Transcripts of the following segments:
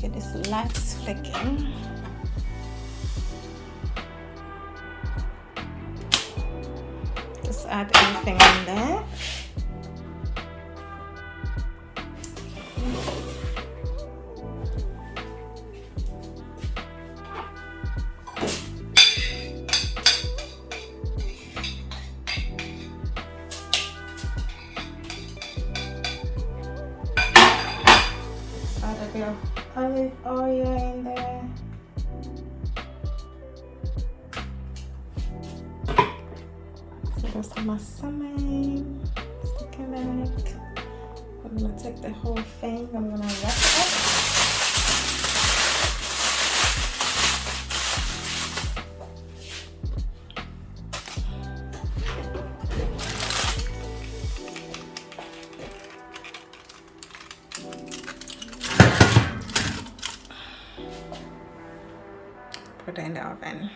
Get this light flicking. Just add everything in there. Add a bit of olive oil in there. So my salmon, stick in it. I'm gonna take the whole thing, I'm gonna wrap it. Put it in the oven.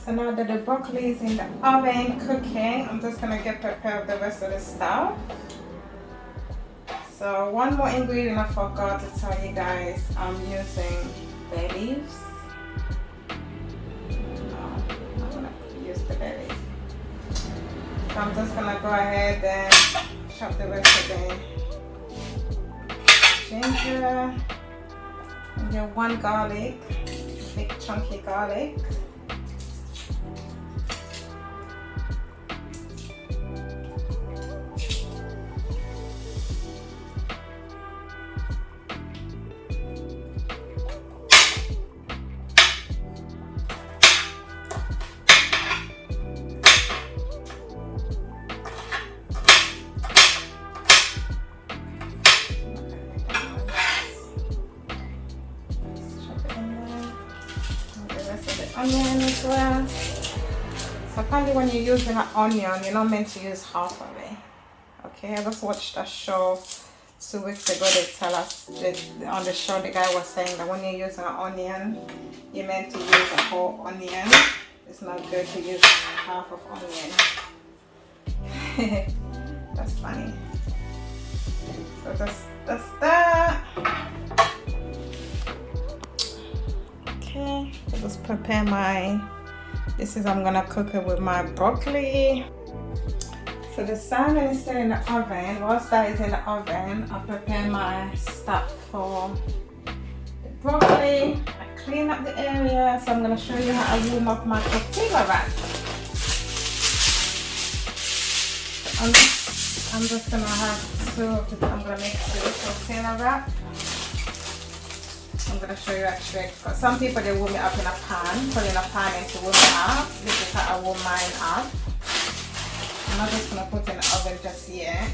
So now that the broccoli is in the oven cooking, I'm just gonna get prepared the rest of the stuff. So one more ingredient I forgot to tell you guys, I'm using bay leaves. No, I'm not gonna use the bay leaves. So I'm just gonna go ahead and chop the rest of the ginger. And get one garlic, big chunky garlic. Onion as well. So apparently when you're using an onion, you're not meant to use half of it. Okay, I just watched a show 2 weeks ago. They tell us that on the show the guy was saying that when you're using an onion, you're meant to use a whole onion. It's not good to use half of onion. That's funny. So that's that. Okay, so just prepare I'm gonna cook it with my broccoli. So the salmon is still in the oven. Whilst that is in the oven, I'll prepare my stuff for the broccoli. I clean up the area, so I'm gonna show you how I warm up my tortilla wrap. I'm just gonna have I'm gonna make 2 tortilla wrap. I'm going to show you actually, because some people they warm it up in a pan, put it in a pan and to warm it up. This is how I warm mine up. I'm not just going to put it in the oven just yet.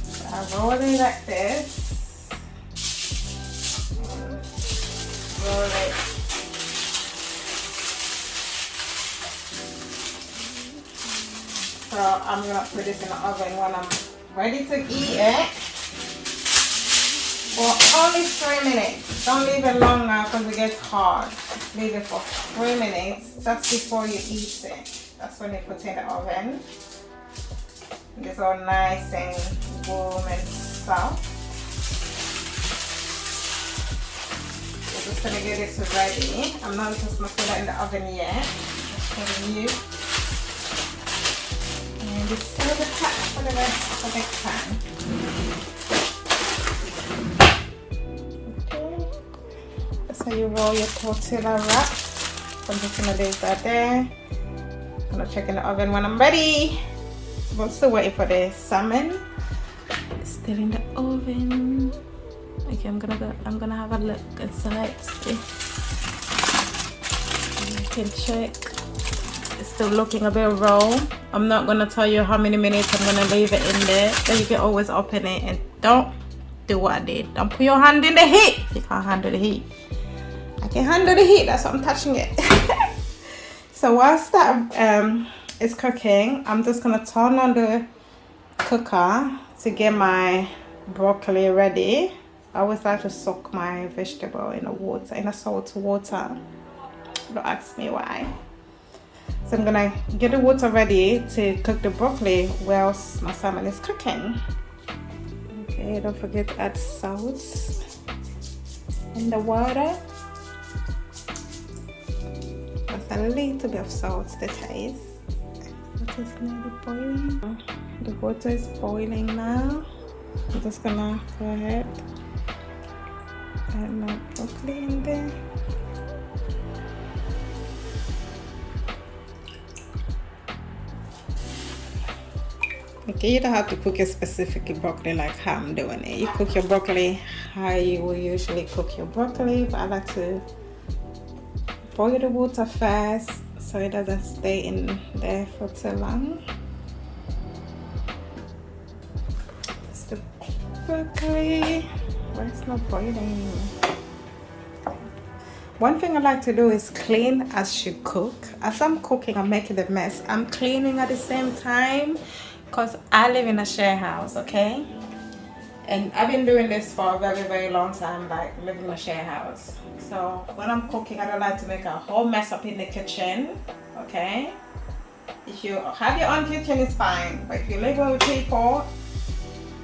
So I roll it like this. Roll it. So I'm going to put this in the oven when I'm ready to eat it. For only 3 minutes. Don't leave it longer because it gets hard. Leave it for 3 minutes just before you eat it. That's when you put it in the oven. It's all nice and warm and soft. We're just gonna get this ready. I'm not just gonna put that in the oven yet. Just telling you. And just save the pack for the rest of the next time. So you roll your tortilla wrap. So I'm just gonna leave that there. I'm gonna check in the oven when I'm ready. So I'm still waiting for the salmon. It's still in the oven. Okay, I'm gonna have a look inside. See. You can check. It's still looking a bit raw. I'm not gonna tell you how many minutes I'm gonna leave it in there. Then you can always open it and don't do what I did. Don't put your hand in the heat if you can't handle the heat. I can handle the heat, that's why I'm touching it. So whilst that is cooking, I'm just gonna turn on the cooker to get my broccoli ready. I always like to soak my vegetable in the water, in a salt water. Don't ask me why. So I'm gonna get the water ready to cook the broccoli whilst my salmon is cooking. Okay, don't forget to add salt in the water. Just a little bit of salt to taste. Water is nearly boiling. The water is boiling now. I'm just gonna go ahead and add broccoli in there. Okay, you don't have to cook a specific broccoli like how I'm doing it. You cook your broccoli how you will usually cook your broccoli, but I like to boil the water fast so it doesn't stay in there for too long. It's the broccoli. Why it's not boiling? One thing I like to do is clean as you cook. As I'm cooking, I'm making a mess. I'm cleaning at the same time because I live in a share house, okay? And I've been doing this for a very, very long time, like living in a share house. So when I'm cooking, I don't like to make a whole mess up in the kitchen, okay? If you have your own kitchen, it's fine. But if you live with people,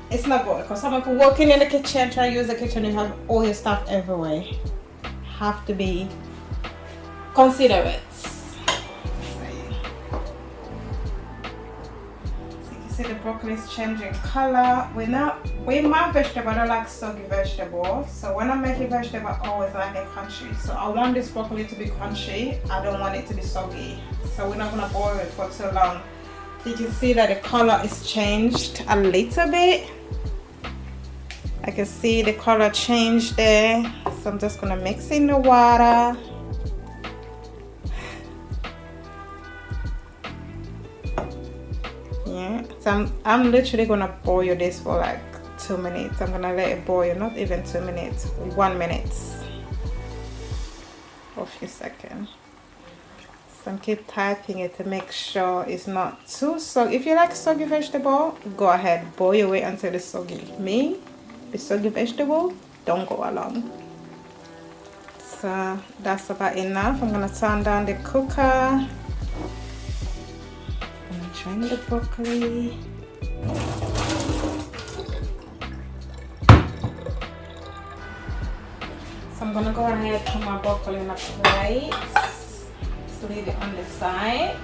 it's not good. Because someone can walk in the kitchen, try to use the kitchen, you have all your stuff everywhere. Have to be considerate. See the broccoli is changing color. With my vegetable, I don't like soggy vegetables. So when I make a vegetable, I always like it crunchy. So I want this broccoli to be crunchy. I don't want it to be soggy. So we're not gonna boil it for too long. You can see that the color is changed a little bit. I can see the color change there. So I'm just gonna mix in the water. Yeah, so I'm literally gonna boil this for like 2 minutes. I'm gonna let it boil, not even 2 minutes, 1 minute or a few seconds. So I'm keep typing it to make sure it's not too soggy. If you like soggy vegetable, go ahead, boil it until it's soggy. Me, the soggy vegetable, don't go along. So that's about enough. I'm gonna turn down the cooker. Drain the broccoli. So I'm gonna go ahead and put my broccoli in a plate. Just leave it on the side.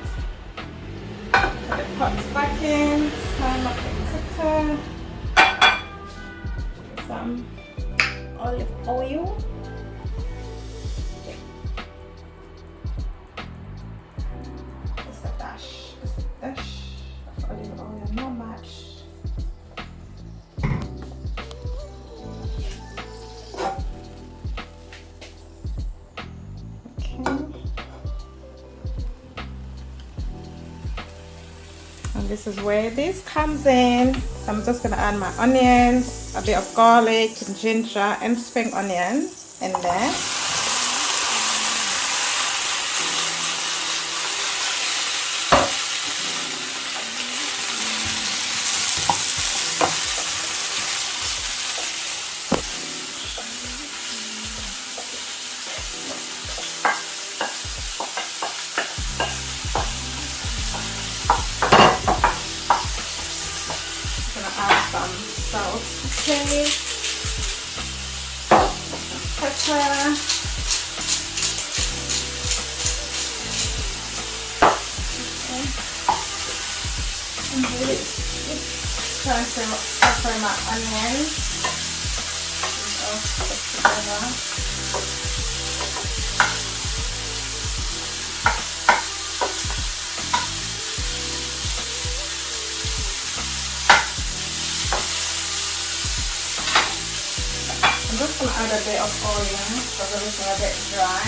Put the pots back in. Turn up the cooker. Some olive oil. Just a dash of olive oil, not much. Okay. And this is where this comes in. So I'm just gonna add my onions, a bit of garlic, ginger, and spring onion in there. Salt, okay, pepper, okay, and try to pepper my onions all together. I'm just going to add a bit of oil because everything a bit dry.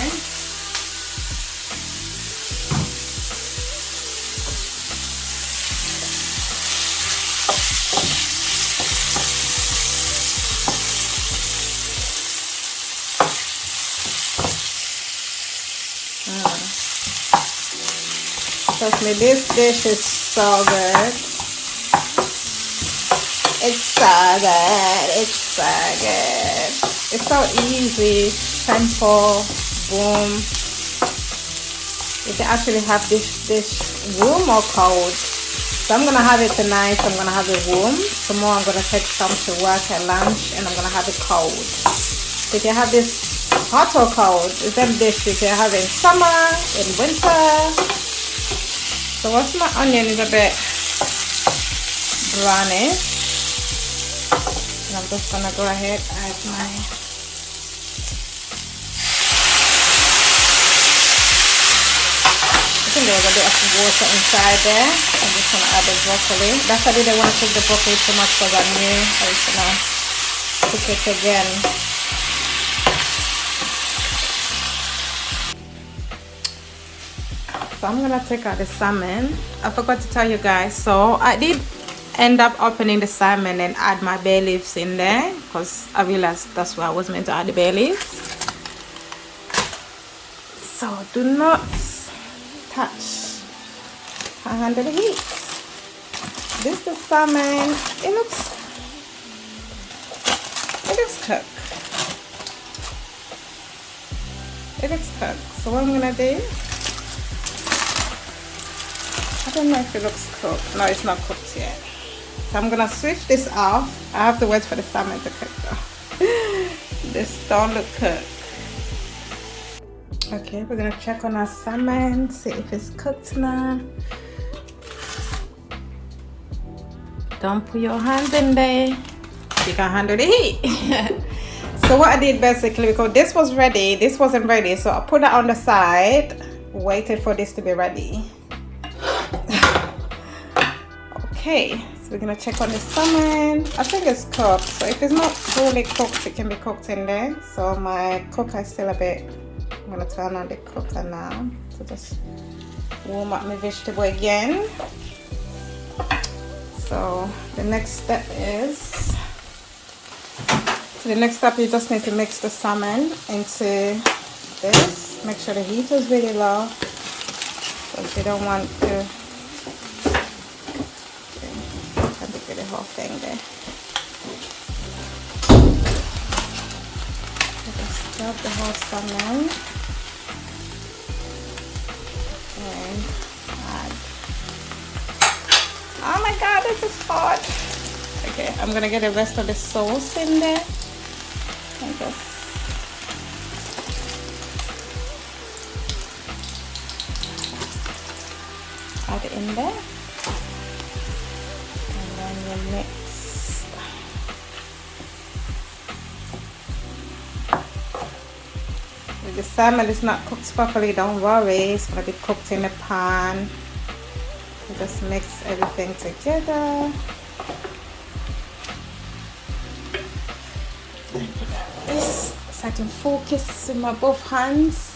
Trust me, this dish is so good. It's so good. It's so good. It's so easy, simple, boom. You can actually have this warm or cold. So I'm gonna have it tonight. So I'm gonna have it warm. Tomorrow I'm gonna take some to work at lunch, and I'm gonna have it cold. So you can have this hot or cold. It's them dish you can have in summer, in winter. So once my onion is a bit brownish, and I'm just gonna go ahead and add my I think there was a bit of water inside there. I'm just gonna add the broccoli. That's why I didn't want to cook the broccoli too much because I knew I was gonna cook it again. So I'm gonna take out the salmon. I forgot to tell you guys. So I did end up opening the salmon and add my bay leaves in there because I realized that's where I was meant to add the bay leaves. So do not touch under the heat. This is the salmon. It looks cooked. It looks cooked. So what I'm gonna do, I don't know if it looks cooked. No, it's not cooked yet. So I'm gonna switch this off. I have to wait for the salmon to cook though. This don't look cooked. Okay, we're gonna check on our salmon, see if it's cooked now. Don't put your hands in there. You can handle the heat. So what I did basically, because this was ready, this wasn't ready, so I put it on the side, waited for this to be ready. Okay, so we're gonna check on the salmon. I think it's cooked, so if it's not fully cooked, it can be cooked in there. So my cooker is still a bit, I'm gonna turn on the cooker now to just warm up my vegetable again. So the next step is, you just need to mix the salmon into this. Make sure the heat is really low because you don't want to get the whole thing there. Just drop the whole salmon and add. Oh my god, this is hot. Okay, I'm gonna get the rest of the sauce in there. And just add it in there. And then you mix. If the salmon is not cooked properly, don't worry. It's gonna be cooked in the pan. You just mix everything together. This so I can focus with my both hands.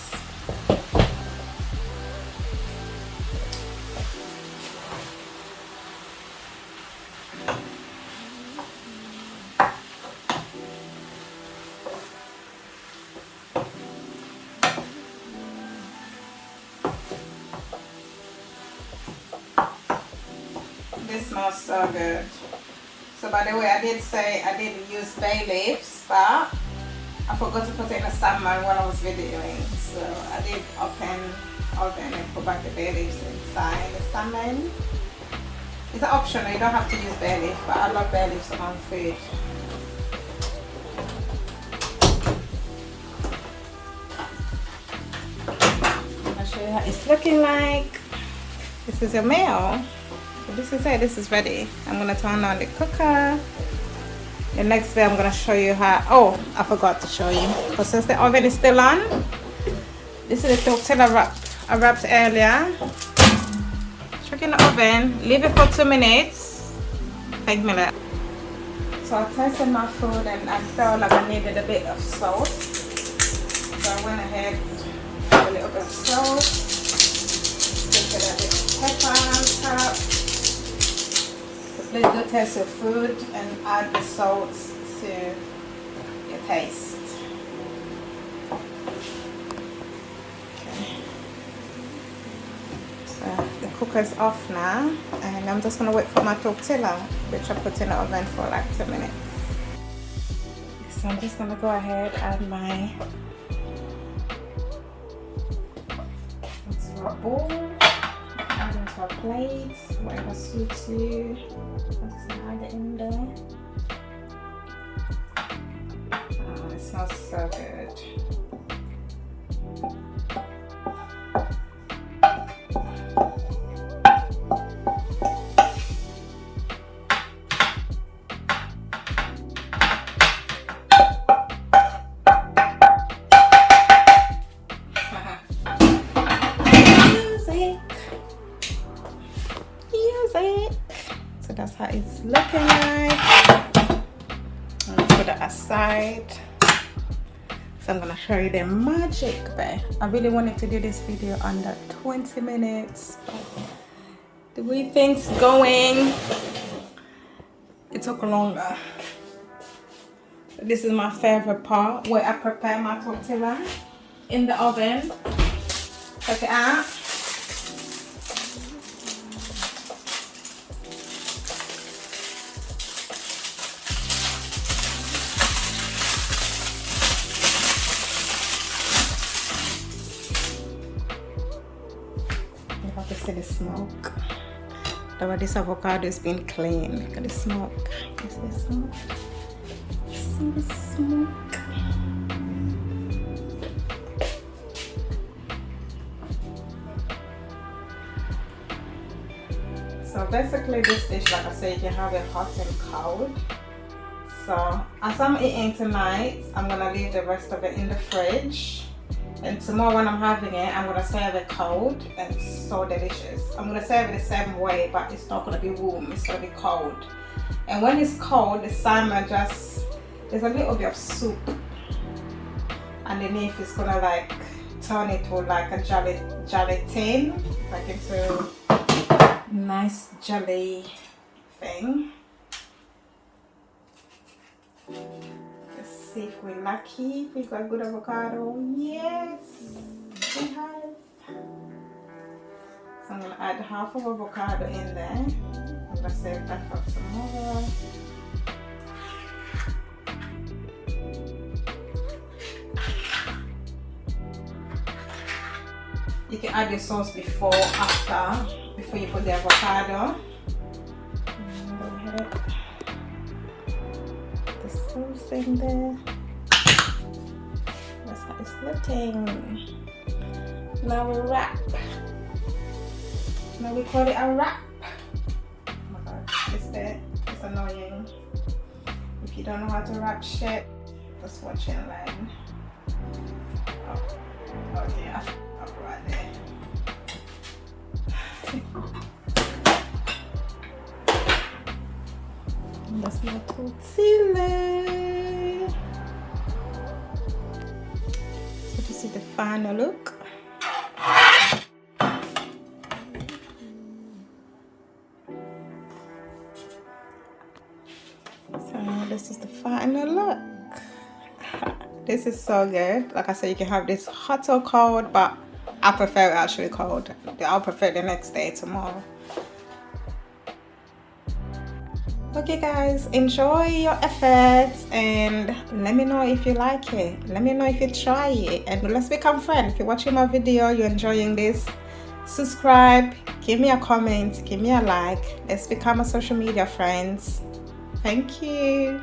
This smells so good. So by the way, I did say I didn't use bay leaves, but I forgot to put in the salmon while I was videoing. So I did open and put back the bay leaves inside the salmon. It's optional, you don't have to use bay leaf, but I love bay leaves on food. I'll show you how it's looking like. This is your meal. So this is it, this is ready. I'm gonna turn on the cooker. The next bit I'm gonna show you how, oh, I forgot to show you. Because since the oven is still on, this is the tortilla wrap I wrapped earlier. Chuck in the oven, leave it for 2 minutes. 5 minutes. So I tasted my food and I felt like I needed a bit of salt. So I went ahead with a little bit of salt. Take a bit of pepper on top. Please do taste your food and add the salt to your taste. Okay. So the cooker is off now, and I'm just gonna wait for my tortilla, which I put in the oven for like 2 minutes. So I'm just gonna go ahead and add my, let's wrap bowl, add into a plate, whatever suits you. Just add it in there. Oh, it smells so good. So that's how it's looking like. I'll put it aside. So I'm gonna show you the magic there. I really wanted to do this video under 20 minutes, but the way things going, it took longer. This is my favorite part, where I prepare my tortilla in the oven. Check it out. You have to see the smoke. The way this avocado is being cleaned. Look at the smoke. You see the smoke? See the smoke? So basically this dish, like I said, you can have it hot and cold. So as I'm eating tonight, I'm gonna leave the rest of it in the fridge. And tomorrow when I'm having it, I'm gonna serve it cold, and it's so delicious. I'm gonna serve it the same way, but it's not gonna be warm, it's gonna be cold. And when it's cold, the salmon just, there's a little bit of soup underneath. It's gonna like turn it to like a gelatin, like into nice jelly thing. Let's see if we're lucky, if we got good avocado. Yes, we have. So I'm gonna add half of avocado in there. I'm gonna save that for tomorrow. You can add the sauce before, after, before you put the avocado. Go ahead. Put the sauce in there. That's how it's looking. Now we wrap. Now we call it a wrap. Oh my god, it's annoying. If you don't know how to wrap shit, just watch and learn. Oh yeah. Right there. That's my tortilla. So this is the final look. So this is the final look. This is so good. Like I said, you can have this hot or cold, but I prefer it actually cold. I'll prefer the next day, tomorrow. Okay guys, enjoy your efforts and let me know if you like it. Let me know if you try it, and let's become friends. If you're watching my video, you're enjoying this, subscribe, give me a comment, give me a like. Let's become a social media friends. Thank you.